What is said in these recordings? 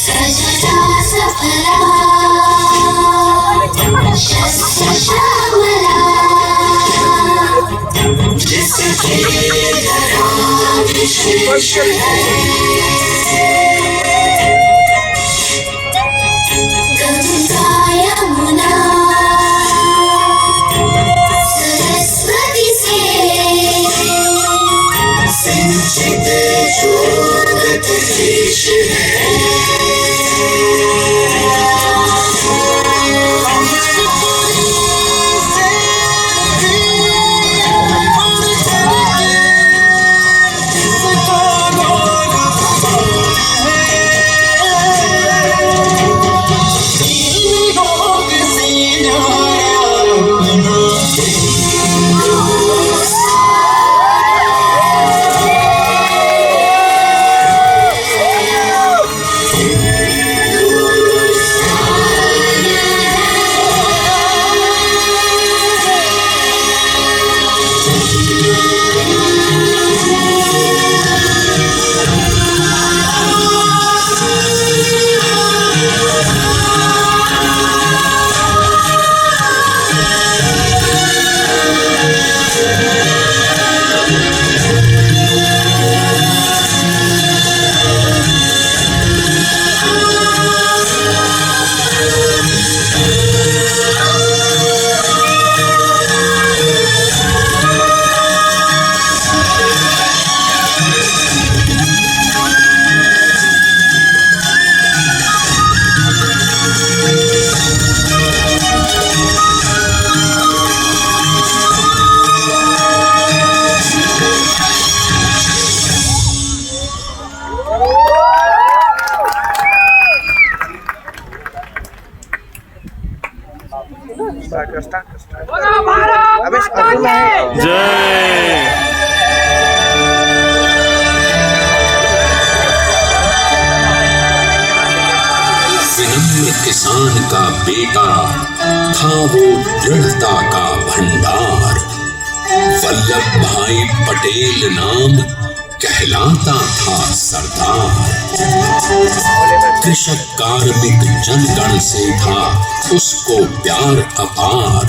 सजता सफला शस्य श्यामला जिसके धरा विशेष है गंगा यमुना सरस्वती से सिंचित शोभत देश है। विनम्र किसान का बेटा था वो दृढ़ता का भंडार। वल्लभ भाई पटेल नाम कहलाता था सरदार। कृषक कार्मिक जनगण से था उसको प्यार अपार।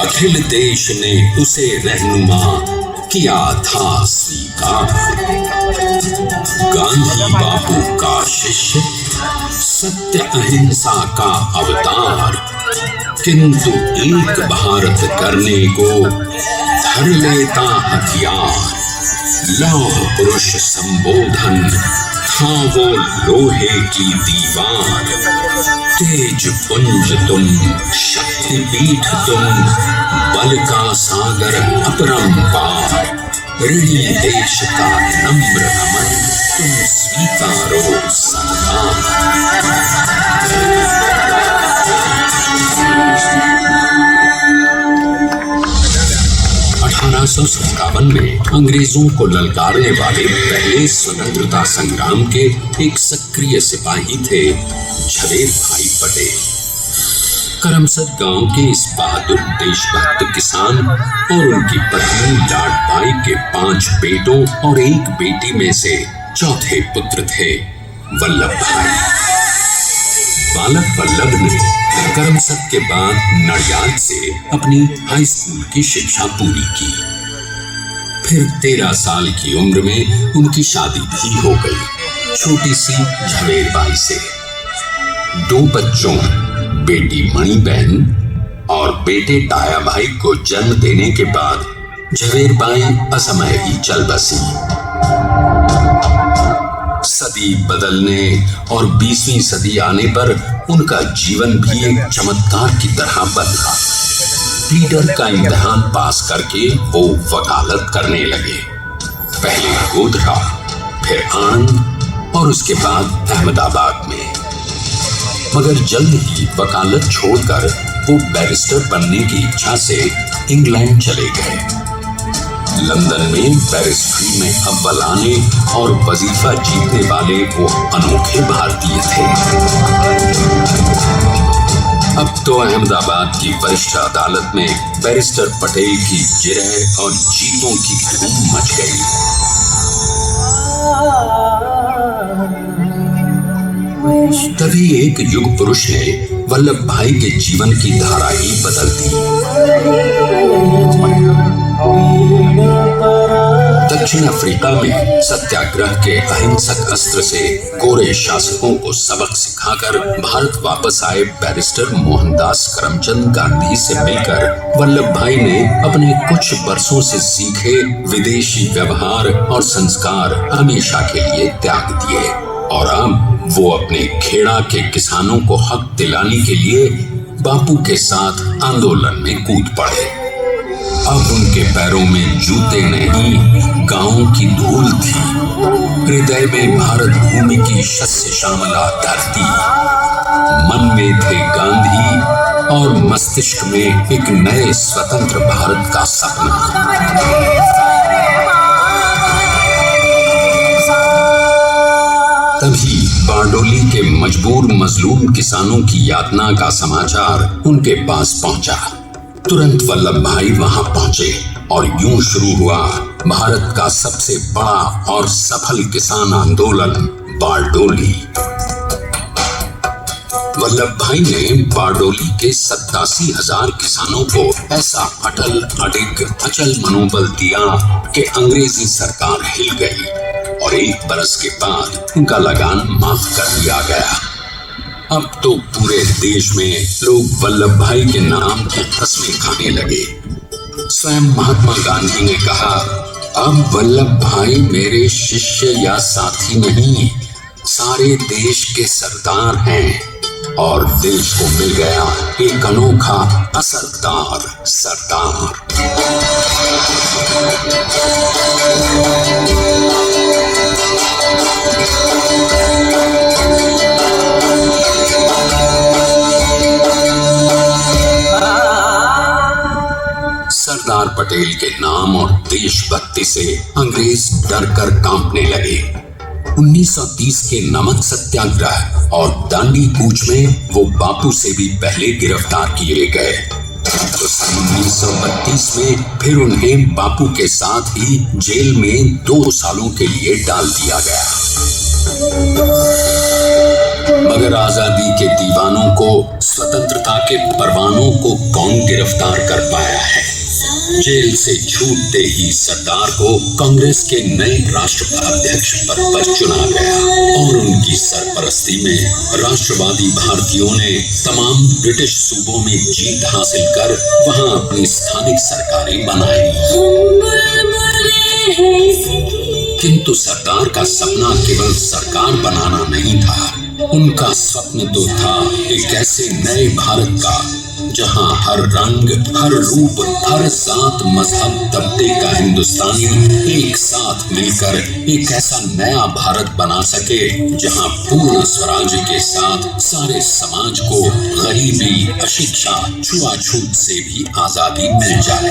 अखिल देश ने उसे रहनुमा किया था स्वीकार। गांधी बापू का शिष्य, सत्य अहिंसा का अवतार, किंतु एक भारत करने को धर लेता हथियार। लौह पुरुष संबोधन था वो लोहे की दीवार। तेज पुंज तुम, शक्ति पीठ तुम, बल का सागर अपरंपार। ऋणी देश का नम्र नमन तुम स्वीकारो सम्मान। 1857 में अंग्रेजों को ललकारने वाले पहले स्वतंत्रता संग्राम के एक सक्रिय सिपाही थे झवेर भाई पटेल। करमसद गांव के इस बहादुर देशभक्त किसान और उनकी पत्नी लाडबाई के 5 बेटों और 1 बेटी में से चौथे पुत्र थे वल्लभ भाई। बालक वल्लभ ने करमसद के बाद नडियाद से अपनी हाई स्कूल की शिक्षा पूरी की। फिर 13 साल की उम्र में उनकी शादी भी हो गई छोटी सी झवेर बाई से। 2 बच्चों, बेटी मणि बहन और बेटे टाया भाई को जन्म देने के बाद झवेर बाई असमय ही चल बसी। सदी बदलने और 20वीं सदी आने पर उनका जीवन भी एक चमत्कार की तरह बदला। लीडर का इम्तिहान पास करके वो वकालत करने लगे। पहले गोधरा, फिर आनंद और उसके बाद अहमदाबाद में। मगर जल्द ही वकालत छोड़कर वो बैरिस्टर बनने की इच्छा से इंग्लैंड चले गए। लंदन में बैरिस्ट्री में अव्वल आने और वजीफा जीतने वाले वो अनोखे भारतीय थे। अब तो अहमदाबाद की वरिष्ठ अदालत में बैरिस्टर पटेल की जिरह और जीतों की धूम मच गई। तभी एक युग पुरुष ने वल्लभ भाई के जीवन की धारा ही बदल दी। दक्षिण अफ्रीका में सत्याग्रह के अहिंसक अस्त्र से गोरे शासकों को सबक सिखाकर भारत वापस आए बैरिस्टर मोहनदास करमचंद गांधी से मिलकर वल्लभ भाई ने अपने कुछ बरसों से सीखे विदेशी व्यवहार और संस्कार हमेशा के लिए त्याग दिए और अब वो अपने खेड़ा के किसानों को हक दिलाने के लिए बापू के साथ आंदोलन में कूद पड़े। अब उनके पैरों में जूते नहीं, गांवों की धूल थी। हृदय में भारत भूमि की शस्य श्यामला धरती, मन में थे गांधी और मस्तिष्क में एक नए स्वतंत्र भारत का सपना। तभी बारडोली के मजबूर मजलूम किसानों की यातना का समाचार उनके पास पहुंचा। तुरंत वल्लभ भाई वहां पहुंचे और यूं शुरू हुआ भारत का सबसे बड़ा और सफल किसान आंदोलन बारडोली। वल्लभ भाई ने बारडोली के 87,000 किसानों को ऐसा अटल अडिग अचल मनोबल दिया कि अंग्रेजी सरकार हिल गई और 1 बरस के बाद उनका लगान माफ कर दिया गया। अब तो पूरे देश में लोग वल्लभ भाई के नाम की कस्में खाने लगे। स्वयं महात्मा गांधी ने कहा, अब वल्लभ भाई मेरे शिष्य या साथी नहीं, सारे देश के सरदार हैं और देश को मिल गया एक अनोखा असरदार सरदार। सरदार पटेल के नाम और देशभक्ति से अंग्रेज डर कर कांपने लगे। 1930 के नमक सत्याग्रह और दांडी कूच में वो बापू से भी पहले गिरफ्तार किए गए। तो सन 1932 में फिर उन्हें बापू के साथ ही जेल में 2 सालों के लिए डाल दिया गया। मगर आजादी के दीवानों को, स्वतंत्रता के परवानों को कौन गिरफ्तार कर पाया है? जेल से छूटते ही सरदार को कांग्रेस के नए राष्ट्राध्यक्ष पद पर चुना गया और उनकी सरपरस्ती में राष्ट्रवादी भारतीयों ने तमाम ब्रिटिश सूबों में जीत हासिल कर वहां अपनी स्थानिक सरकारें बनाई। किंतु सरदार का सपना केवल सरकार बनाना नहीं था, उनका स्वप्न तो था एक ऐसे नए भारत का जहां हर रंग, हर रूप, हर जात, मजहब, तबके का हिंदुस्तानी एक साथ मिलकर एक ऐसा नया भारत बना सके जहां पूर्ण स्वराज के साथ सारे समाज को गरीबी, अशिक्षा, छुआछूत से भी आजादी मिल जाए।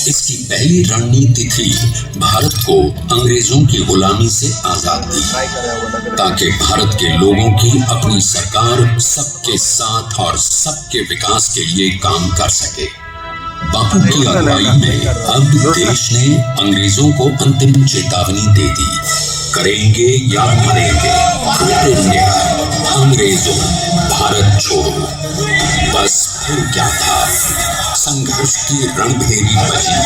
इसकी पहली रणनीति थी भारत को अंग्रेजों की गुलामी से आजादी, ताकि भारत के लोगों की अपनी सरकार सबके साथ और सबके विकास के लिए काम कर सके। बापू की अगुवाई में अब देश ने अंग्रेजों को अंतिम चेतावनी दे दी, करेंगे या मरेंगे, इंडिया, अंग्रेजों, भारत छोड़ो। बस फिर क्या था, संघर्ष की रणभेरी बजी।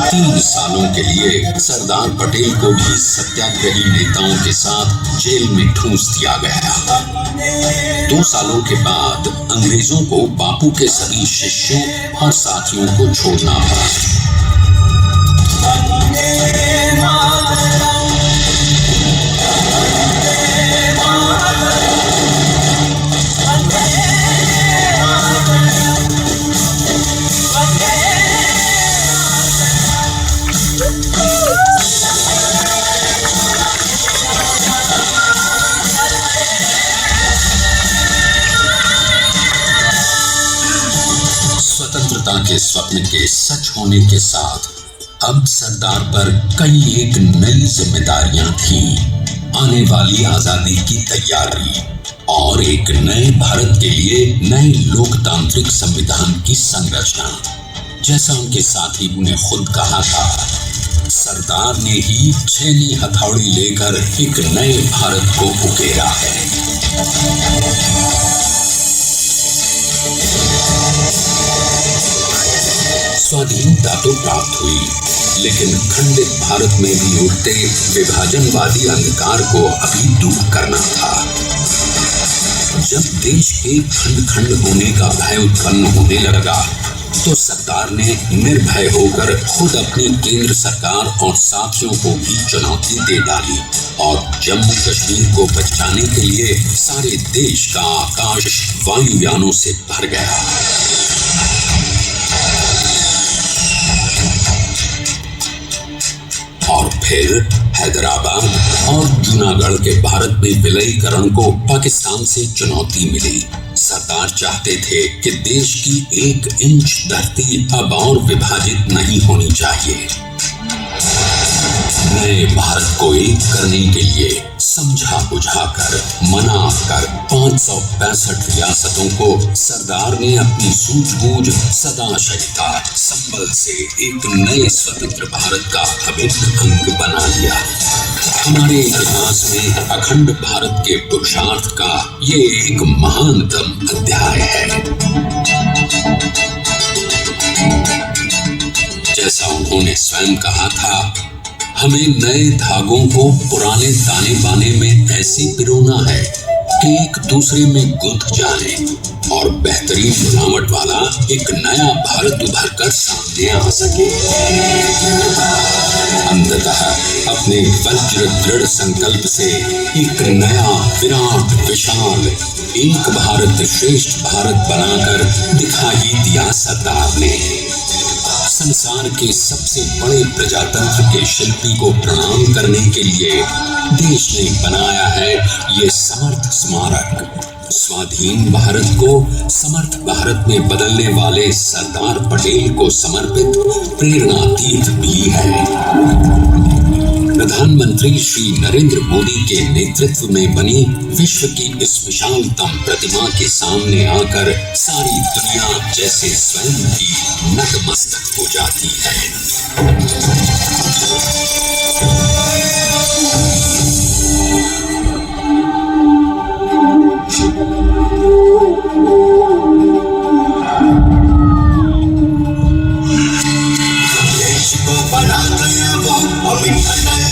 3 सालों के लिए सरदार पटेल को भी सत्याग्रही नेताओं के साथ जेल में ठूंस दिया गया। 2 सालों के बाद अंग्रेजों को बापू के सभी शिष्यों और साथियों को छोड़ना पड़ा। स्वतंत्रता के स्वप्न के सच होने के साथ अब सरदार पर कई एक नई जिम्मेदारियां थीं। आने वाली आजादी की तैयारी और एक नए भारत के लिए नए लोकतांत्रिक संविधान की संरचना। जैसा उनके साथी ने खुद कहा था, सरदार ने ही छेनी हथौड़ी लेकर एक नए भारत को उकेरा है। स्वाधीनता तो प्राप्त हुई, लेकिन खंडित भारत में भी उठते विभाजनवादी अंधकार को अभी दूर करना था। जब देश के खंड खंड होने का भय उत्पन्न होने लगा तो सरदार ने निर्भय होकर खुद अपनी केंद्र सरकार और साथियों को भी चुनौती दे डाली और जम्मू कश्मीर को बचाने के लिए सारे देश का आकाश वायुयानों से भर गया। और फिर हैदराबाद और जूनागढ़ के भारत में विलयीकरण को पाकिस्तान से चुनौती मिली। सरदार चाहते थे कि देश की 1 इंच धरती अब और विभाजित नहीं होनी चाहिए। नए भारत को एक करने के लिए समझा बुझाकर मनाकर 565 रियासतों को सरदार ने अपनी सूझबूझ सदाशयता संबल से एक नए स्वतंत्र भारत का अभिन्न अंग बना लिया। हमारे इतिहास में अखंड भारत के पुरुषार्थ का ये एक महानतम अध्याय है। जैसा उन्होंने स्वयं कहा था, हमें नए धागों को पुराने ताने बाने में ऐसे पिरोना है कि एक दूसरे में गुंथ जाने और बेहतरीन बनावट वाला एक नया भारत उभर कर सामने आ सके। अंततः अपने वज्र दृढ़ संकल्प से एक नया विराट विशाल एक भारत श्रेष्ठ भारत बनाकर दिखा ही दिया सरदार ने। संसार के सबसे बड़े प्रजातंत्र के शिल्पी को प्रणाम करने के लिए देश ने बनाया है ये समर्थ स्मारक। स्वाधीन भारत को समर्थ भारत में बदलने वाले सरदार पटेल को समर्पित प्रेरणातीत भी है। प्रधानमंत्री श्री नरेंद्र मोदी के नेतृत्व में बनी विश्व की इस विशालतम प्रतिमा के सामने आकर सारी दुनिया जैसे स्वयं भी नतमस्तक हो जाती है। देश को बना गया वो अमित अटल,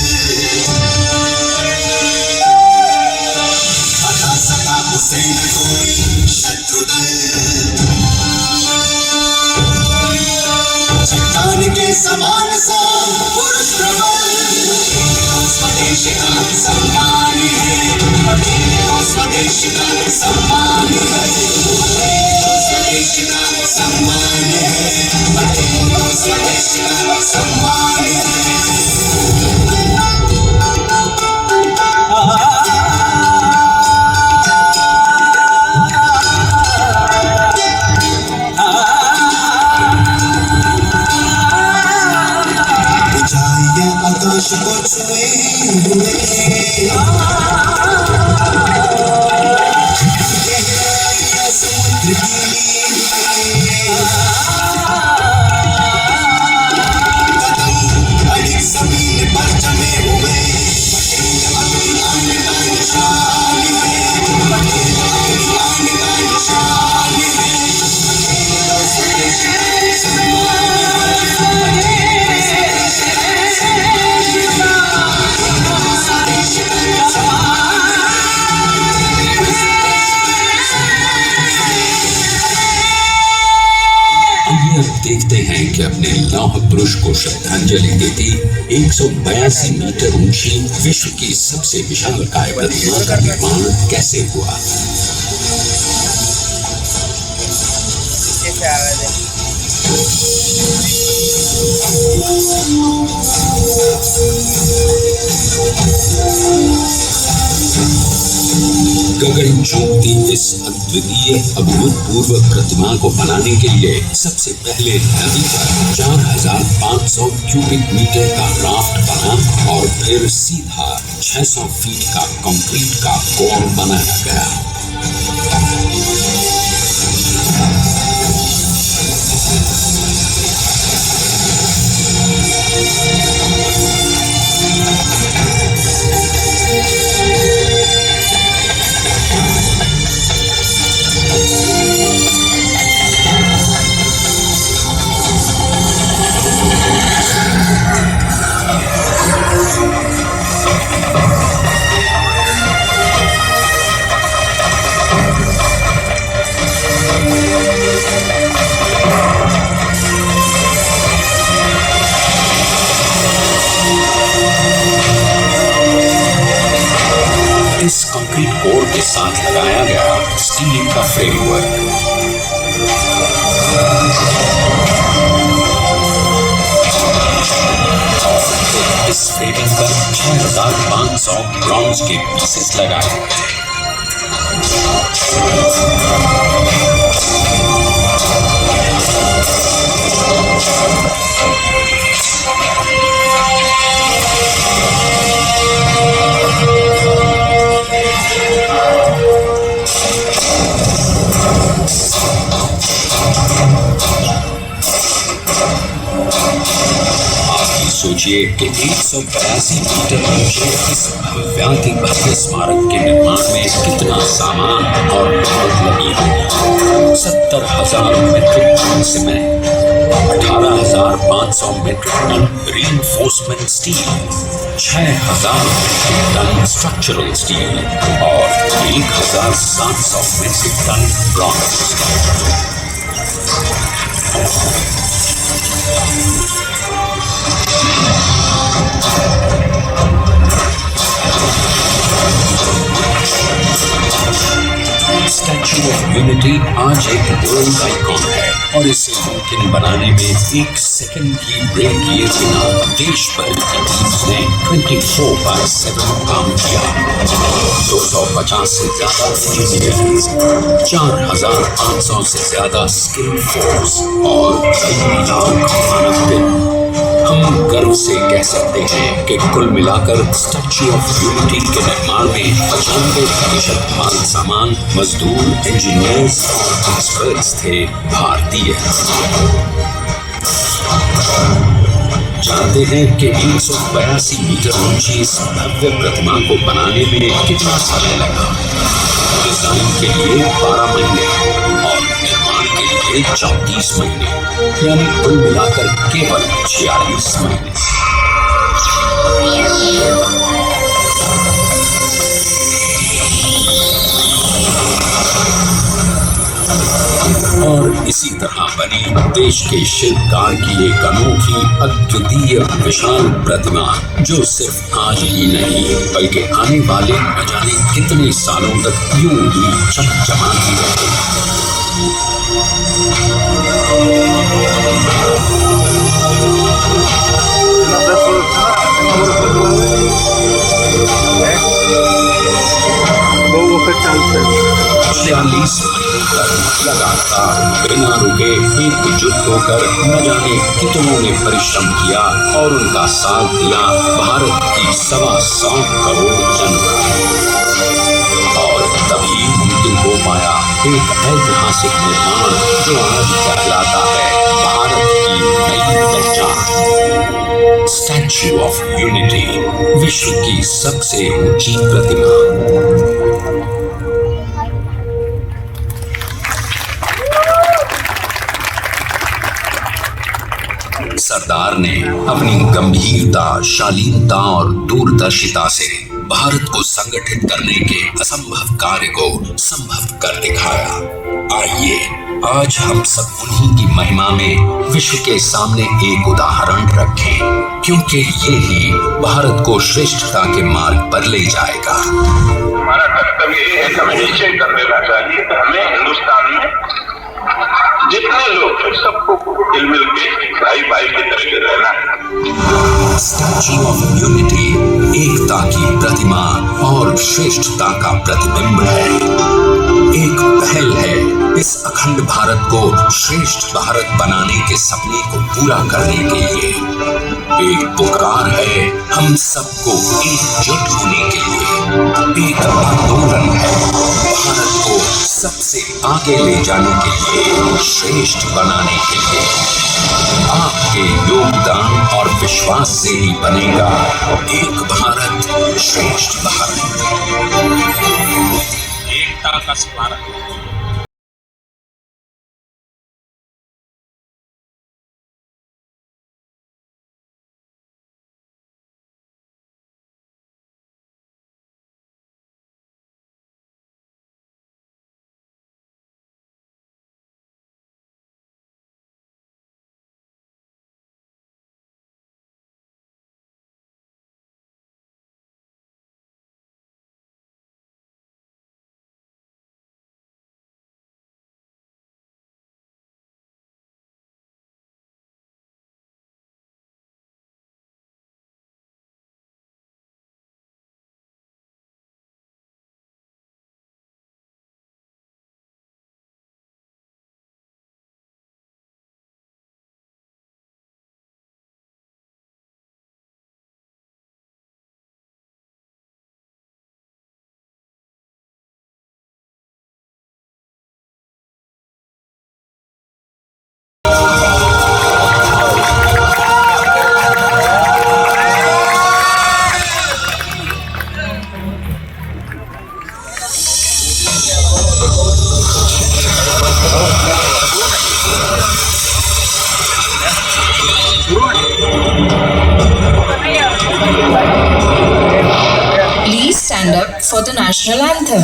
हटा सका उसे न कोई शत्रुदल। चट्टान के समान सा पुरुष प्रबल, स्वदेश का सम्मान है, स्वदेश का सम्मान है, स्वदेश का सम्मान है, स्वदेश का सम्मान है। बुझाइए आकाश को छुए हुए, गहराइयां समुद्र की कदम अड़िग जमीन पर जमे हुए। पटेल अपनी आन बान शान है, पटेल अपनी आन बान शान है, पटेल स्वदेश का सम्मान है। देखते हैं कि अपने लौह पुरुष को श्रद्धांजलि देती 182 मीटर ऊंची विश्व की सबसे विशालकाय प्रतिमा का निर्माण कैसे हुआ। गगन चूमती इस अद्वितीय अभूतपूर्व प्रतिमा को बनाने के लिए सबसे पहले नदी पर 4500 क्यूबिक मीटर का राफ्ट बना और फिर सीधा 600 फीट का कंक्रीट का कोर बनाया गया। साथ लगाया गया स्टील का फ्रेमवर्क। इस फ्रेमिंग पर 6500 ब्रॉन्ज के पीसेस लगाए गए। सोचिए कि 182 मीटर ऊंचे इस भव्याति भव्य स्मारक के निर्माण में कितना सामान और मेहनत लगी होगी। 70,000 metric tonne cement, 18,500 metric tonne reinforcement steel, 6,000 metric tonne structural steel और 1,700 metric tonne bronze. Statue of Unity आज एक वर्ल्ड आइकॉन है और इसे मुमकिन बनाने में एक सेकंड भी ब्रेक किए बिना देश भर की टीम्स ने 24/7 काम किया। 250 से ज्यादा इंजीनियर्स, 4,500 से ज्यादा स्किल फोर्स और 3 लाख मानव दिन। हम गर्व से कह सकते हैं कि कुल मिलाकर स्टैच्यू ऑफ यूनिटी के निर्माण में 95% माल सामान, मजदूर, इंजीनियर्स और एक्सपर्ट्स थे भारतीय। जानते हैं कि 182 मीटर ऊंची इस भव्य प्रतिमा को बनाने में कितना समय लगा। डिजाइन के लिए 12 महीने और निर्माण के लिए 34 महीने, यानी कुल मिलाकर केवल 46 महीने। और इसी तरह बनी देश के शिल्पकार की एक अनोखी, अद्वितीय, विशाल प्रतिमा, जो सिर्फ आज ही नहीं बल्कि आने वाले न जाने कितने सालों तक यूं ही चमचमाती रहेगी। लगातार बिना रुके एकजुट होकर न जाने कितनों ने परिश्रम किया और उनका साथ दिया भारत की 125 करोड़ जनता। और तभी मुमकिन हो पाया एक ऐतिहासिक निर्माण जो आज कहलाता है भारत की नई पहचान। स्टैच्यू ऑफ यूनिटी, विश्व की सबसे ऊंची प्रतिमा। सरदार ने अपनी गंभीरता, शालीनता और दूरदर्शिता से भारत को संगठित करने के असंभव कार्य को संभव कर दिखाया। आइए आज हम सब उन्हीं की महिमा में विश्व के सामने एक उदाहरण रखें, क्योंकि ये ही भारत को श्रेष्ठता के मार्ग पर ले जाएगा। हमारा कर्तव्य ये है कि हमें निश्चय कर लेना चाहिए कि हमें हिंदुस्तान में जितने लोग हैं सबको मिल के भाई भाई की तरह के रहना है। स्टैच्यू ऑफ यूनिटी एकता की प्रतिमा और श्रेष्ठता का प्रतिबिंब है। एक पहल है इस अखंड भारत को श्रेष्ठ भारत बनाने के सपने को पूरा करने के लिए। एक पुकार है हम सबको एकजुट होने के लिए। एक आंदोलन है भारत को सबसे आगे ले जाने के लिए, श्रेष्ठ बनाने के लिए। आपके योगदान और विश्वास से ही बनेगा एक भारत श्रेष्ठ भारत। एकता का स्मारक। stand up for the national anthem.